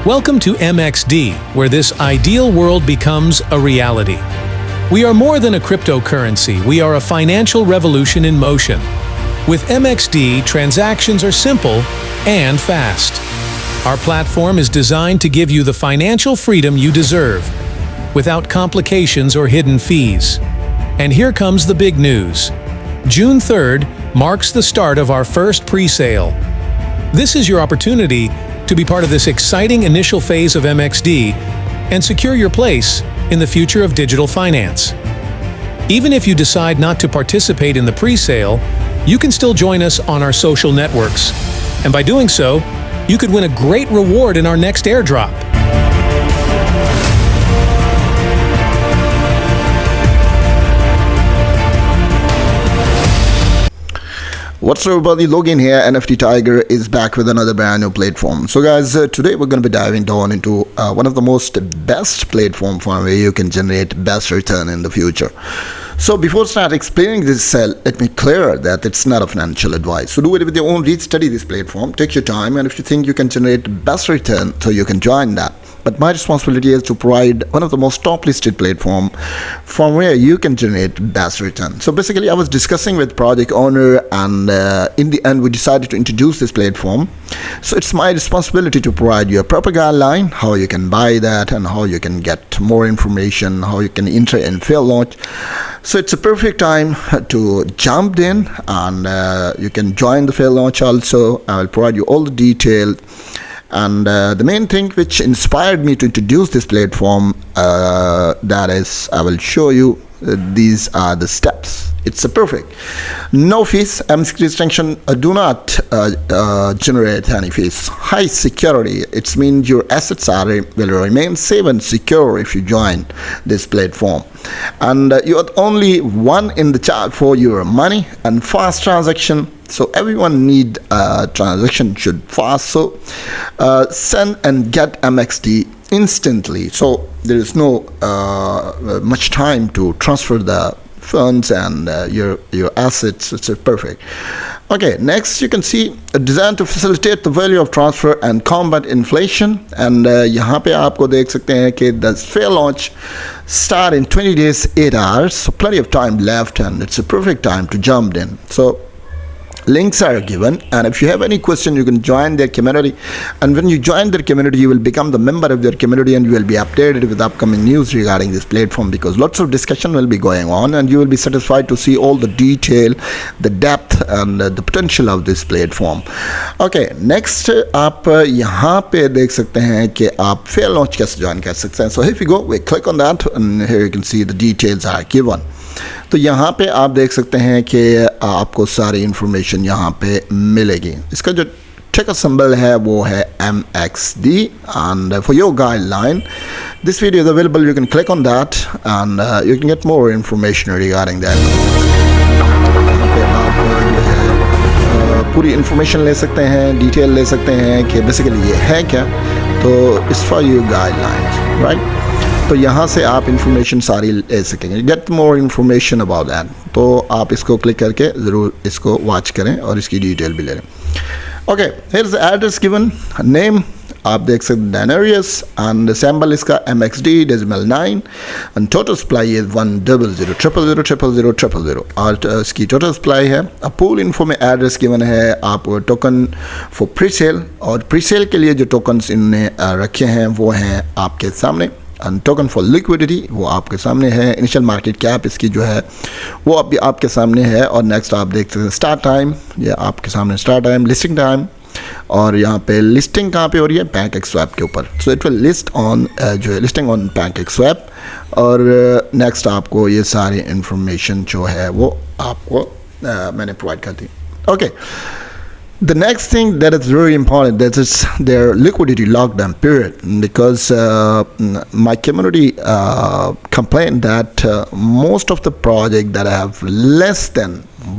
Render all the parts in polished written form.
Welcome to MXD, where this ideal world becomes a reality. We are more than a cryptocurrency, we are a financial revolution in motion. With MXD, transactions are simple and fast. Our platform is designed to give you the financial freedom you deserve, without complications or hidden fees. And here comes the big news. June 3rd marks the start of our first pre-sale. This is your opportunity to be part of this exciting initial phase of MXD and secure your place in the future of digital finance. Even if you decide not to participate in the pre-sale, you can still join us on our social networks. And by doing so, you could win a great reward in our next airdrop. What's up everybody, Logan here. NFT Tiger is back with another brand new platform. So guys, today we're going to be diving down into one of the best platform for where you can generate best return in the future. So before start explaining this, let me clear that it's not a financial advice. So do it with your own read, study this platform, take your time, and if you think you can generate best return, so you can join that. But my responsibility is to provide one of the most top listed platform from where you can generate best return. So basically I was discussing with project owner, and in the end we decided to introduce this platform. So it's my responsibility to provide you a proper guideline, how you can buy that and how you can get more information, how you can enter and fail launch. So it's a perfect time to jump in, and you can join the fail launch also. I will provide you all the detail. And the main thing which inspired me to introduce this platform, that is, I will show you these are the steps. It's a perfect. No fees, MXD extension do not generate any fees. High security, it means your assets will remain safe and secure if you join this platform. And you are only one in the chart for your money, and fast transaction. So everyone need transaction should fast. So send and get MXD instantly. So there is no much time to transfer the funds and your assets. It's perfect. Okay, next you can see designed to facilitate the value of transfer and combat inflation. And यहाँ पे आपको देख सकते हैं कि the fair launch start in 20 days 8 hours. So plenty of time left, and it's a perfect time to jump in. So links are given, and if you have any question you can join their community, and when you join their community you will become the member of their community, and you will be updated with upcoming news regarding this platform, because lots of discussion will be going on, and you will be satisfied to see all the detail, the depth and the potential of this platform. Okay, next आप यहाँ पे देख सकते हैं कि आप fair launch कैसे join कर सकते हैं. So if you go, we click on that, and here you can see the details are given. तो यहाँ पे आप देख सकते हैं कि आपको सारी इंफॉर्मेशन यहाँ पे मिलेगी. इसका जो ticker symbol है वो है MXD, and for your guideline this video is available. You can click on that and you can get more information regarding that. यहाँ पे आप जो है पूरी इंफॉर्मेशन ले सकते हैं, डिटेल ले सकते हैं कि बेसिकली ये है क्या. तो it's for your guidelines, right. तो यहाँ से आप इंफॉर्मेशन सारी ले सकेंगे. Get more information about that. तो आप इसको क्लिक करके ज़रूर इसको वॉच करें और इसकी डिटेल भी ले लें. Okay, here is address given, name आप देख सकते हैं डेनेरियस, एंड सिंबल इसका MXD decimal 9, and total supply is 10000000000, और इसकी टोटल सप्लाई है. पूल इन्फो में एड्रेस गिवन है, आप टोकन फॉर प्री सेल, और प्री सेल के लिए जो टोकन्स इनने रखे हैं वो हैं आपके सामने. एंड टोकन फॉर लिक्विडिटी वो आपके सामने है. इनिशियल मार्केट कैप इसकी जो है वो अभी आपके सामने है. और नेक्स्ट आप देख सकते हैं स्टार्ट टाइम, ये आपके सामने स्टार्ट टाइम, लिस्टिंग टाइम, और यहाँ पे लिस्टिंग कहाँ पे हो रही है, PancakeSwap के ऊपर. So it will list on जो है लिस्टिंग ऑन PancakeSwap. और नेक्स्ट आपको ये सारी इंफॉर्मेशन जो है वो आपको मैंने प्रोवाइड कर दी. Okay, the next thing that is very important, that is their liquidity lockdown period, because my community complained that most of the project that have less than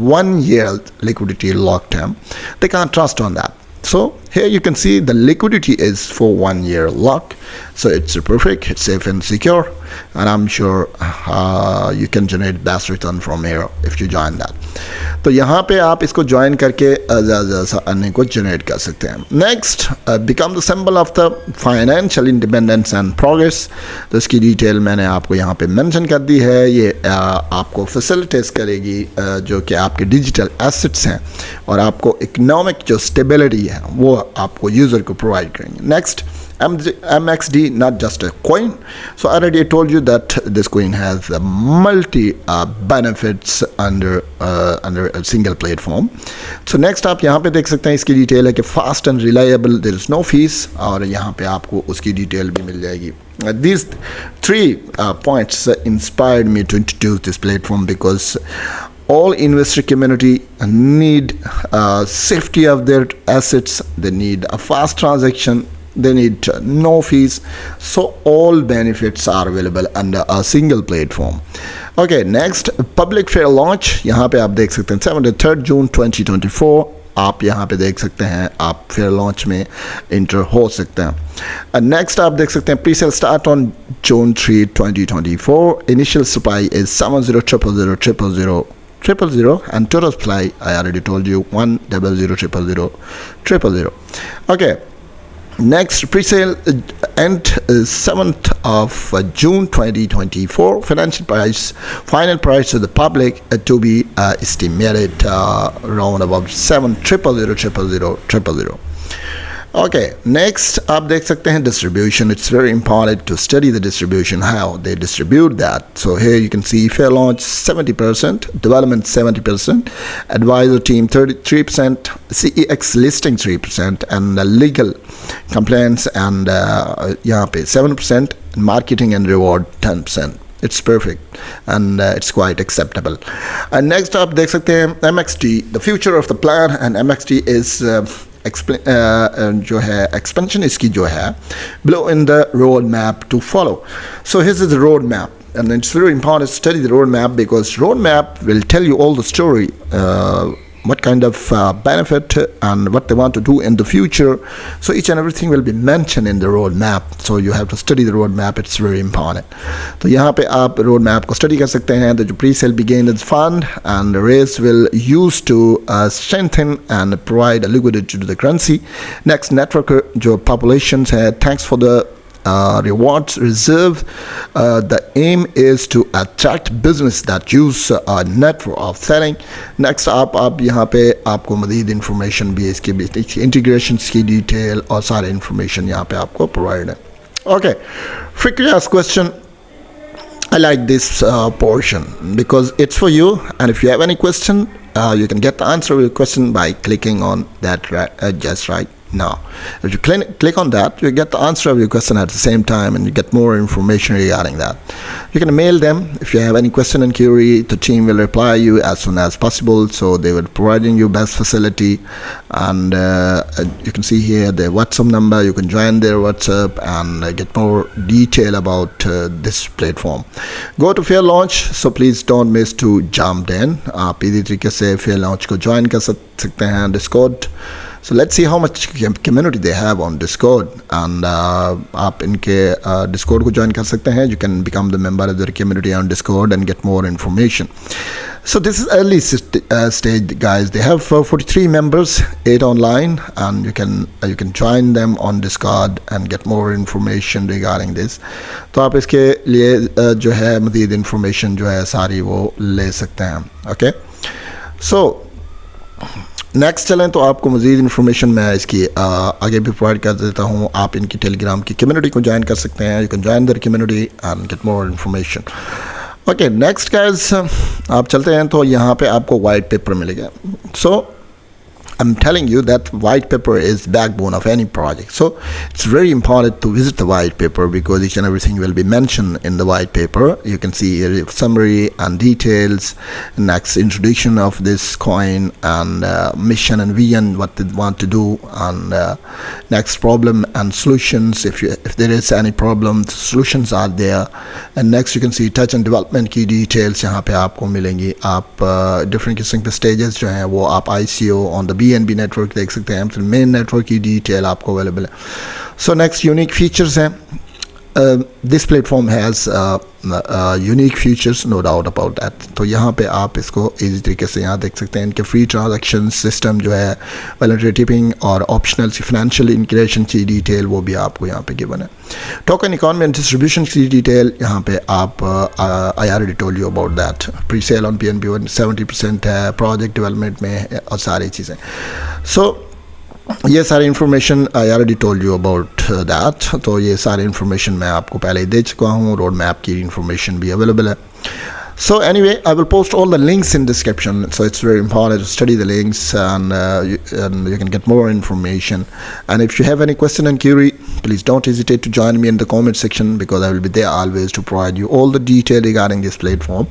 1 year liquidity lockdown, they can't trust on that. So here you can see the liquidity is for 1 year lock, so it's perfect, it's safe and secure. and I'm sure you can generate best return from here if you join that. तो यहाँ पे आप इसको join करके ज़्यादा सा earning को generate कर सकते हैं. Next, become the symbol of the financial independence and progress. तो इसकी डिटेल मैंने आपको यहाँ पे मेंशन कर दी है. ये आपको फैसिलिटेट करेगी जो कि आपके डिजिटल एसेट्स हैं और आपको इकोनॉमिक जो स्टेबिलिटी है वो आपको यूज़र को प्रोवाइड करेंगे. Next, MXD, not just a coin. So already I told you that this coin has multi benefits under a single platform. So next आप यहाँ पे देख सकते हैं इसकी डिटेल है कि fast and reliable, there is no fees, और यहाँ पे आपको उसकी डिटेल भी मिल जाएगी. These three points inspired me to introduce this platform because all investor community need safety of their assets. They need a fast transaction. They need no fees, so all benefits are available under a single platform. Okay, next, public fair launch. यहाँ पे आप देख सकते हैं 7 June 2024. आप यहाँ पे देख सकते हैं, आप फेयर लॉन्च में इंटर हो सकते हैं. नेक्स्ट आप देख सकते हैं pre-sale start on June 3, 2024. Initial supply is 70,000,000,000,000 and total supply I already told you 100,000,000,000,000. Okay. Next, pre-sale end 7th of June 2024. Final price to the public to be estimated around about 7,000,000,000,000,000. Okay, next आप देख सकते हैं distribution. It's very important to study the distribution, how they distribute that. So here you can see fair launch 70%, development 70%, advisor team 33%, CEX listing 3%, and legal compliance and यहाँ पे 7%, marketing and reward 10%. It's perfect and it's quite acceptable. And next आप देख सकते हैं MXD, the future of the plan, and MXD is जो है expansion इसकी जो है below in the roadmap to follow. So here is the roadmap, and it's very important to study the roadmap because roadmap will tell you all the story, what kind of benefit and what they want to do in the future. So each and everything will be mentioned in the roadmap. So you have to study the roadmap. It's very important. तो यहाँ पे आप roadmap को study कर सकते हैं. The pre-sale began as fund and the raise will use to strengthen and provide a liquidity to the currency. Next, network जो populations है. Thanks for the rewards reserve. The aim is to attract business that use a network of selling. Next आप यहाँ पे आपको मज़ीद information भी इसकी integration की डिटेल और सारे इंफॉर्मेशन यहाँ पे आपको प्रोवाइड है. Okay, frequently asked question. I like this portion because it's for you, and if you have any question, you can get the answer of your question by clicking on that just right now. If you click on that, you get the answer of your question at the same time, and you get more information regarding that. You can mail them if you have any question and query. The team will reply you as soon as possible, so they will providing you best facility. And you can see here the WhatsApp number. You can join their WhatsApp and get more detail about this platform. Go to fair launch, so please don't miss to jump in. आप इसी तरीके से fair launch को join कर सकते हैं Discord. So let's see how much community they have on Discord, and आप इनके Discord को join कर सकते हैं. You can become the member of their community on Discord and get more information. So this is early stage, guys. They have 43 members, 8 online, and you can join them on Discord and get more information regarding this. तो आप इसके लिए जो है मज़ीद information जो है सारी वो ले सकते हैं. Okay, so नेक्स्ट चलें तो आपको मज़ीद इन्फॉर्मेशन मैं इसकी आगे भी प्रोवाइड कर देता हूँ. आप इनकी टेलीग्राम की कम्युनिटी को ज्वाइन कर सकते हैं. You can join their community and get more information. Okay, next guys आप चलते हैं तो यहाँ पे आपको वाइट पेपर मिलेगा. सो I'm telling you that white paper is backbone of any project. So it's very important to visit the white paper because each and everything will be mentioned in the white paper. You can see a summary and details, next introduction of this coin and mission and vision, what they want to do, and next problem and solutions. If there is any problem, the solutions are there. And next you can see touch and development key details. यहाँ पे आपको मिलेंगी. आप different किस्म के stages जो हैं वो आप ICO on the BNB network देख सकते हैं. फिर मेन नेटवर्क की डिटेल आपको अवेलेबल है. सो नेक्स्ट यूनिक फीचर्स हैं. this platform has unique features, no doubt about that. तो यहाँ पे आप इसको easy तरीके से यहाँ देख सकते हैं. इनके free transaction system जो है, voluntary tipping और optional सी financial integration की detail वो भी आपको यहाँ पे given है. Token economy and distribution की detail यहाँ पे आप I already told you about that. Pre-sale on PNP 70% है, project development में है और सारी चीज़ें. So ये सारी information I already told you about that. तो ये सारी इन्फॉर्मेशन मैं आपको पहले ही दे चुका हूँ. रोड मैप की इन्फॉर्मेशन भी अवेलेबल है. So anyway, I will post all the links in description. So it's very important to study the links, and you can get more information. And if you have any question and query, please don't hesitate to join me in the comment section, because I will be there always to provide you all the detail regarding this platform.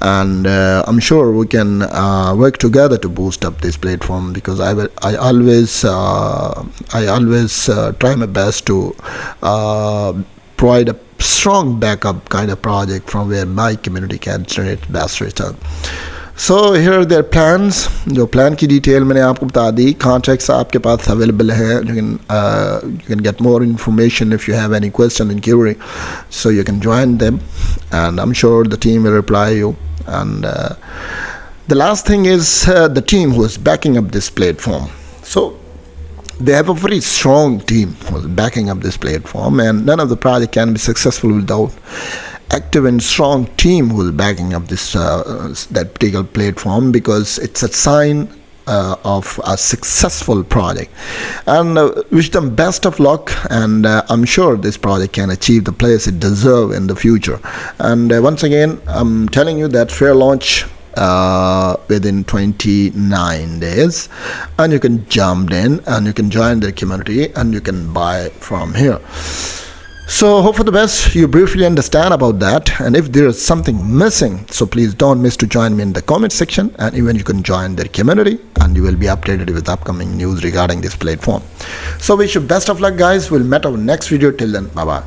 And I'm sure we can work together to boost up this platform, because I always try my best to provide a strong backup kind of project from where my community can generate best return. So here are their plans. जो plan की detail मैंने आपको बता दी. Contacts आपके पास available है. You can get more information if you have any question and query. So you can join them, and I'm sure the team will reply you. And the last thing is the team who is backing up this platform. So they have a very strong team who's backing up this platform, and none of the project can be successful without active and strong team who is backing up this that particular platform, because it's a sign of a successful project. And wish them best of luck, and I'm sure this project can achieve the place it deserves in the future. And once again, I'm telling you that fair launch within 29 days, and you can jump in and you can join their community and you can buy from here. So hope for the best you briefly understand about that, and if there is something missing, so please don't miss to join me in the comment section, and even you can join their community and you will be updated with upcoming news regarding this platform. So wish you best of luck, guys. We'll meet our next video. Till then, bye bye.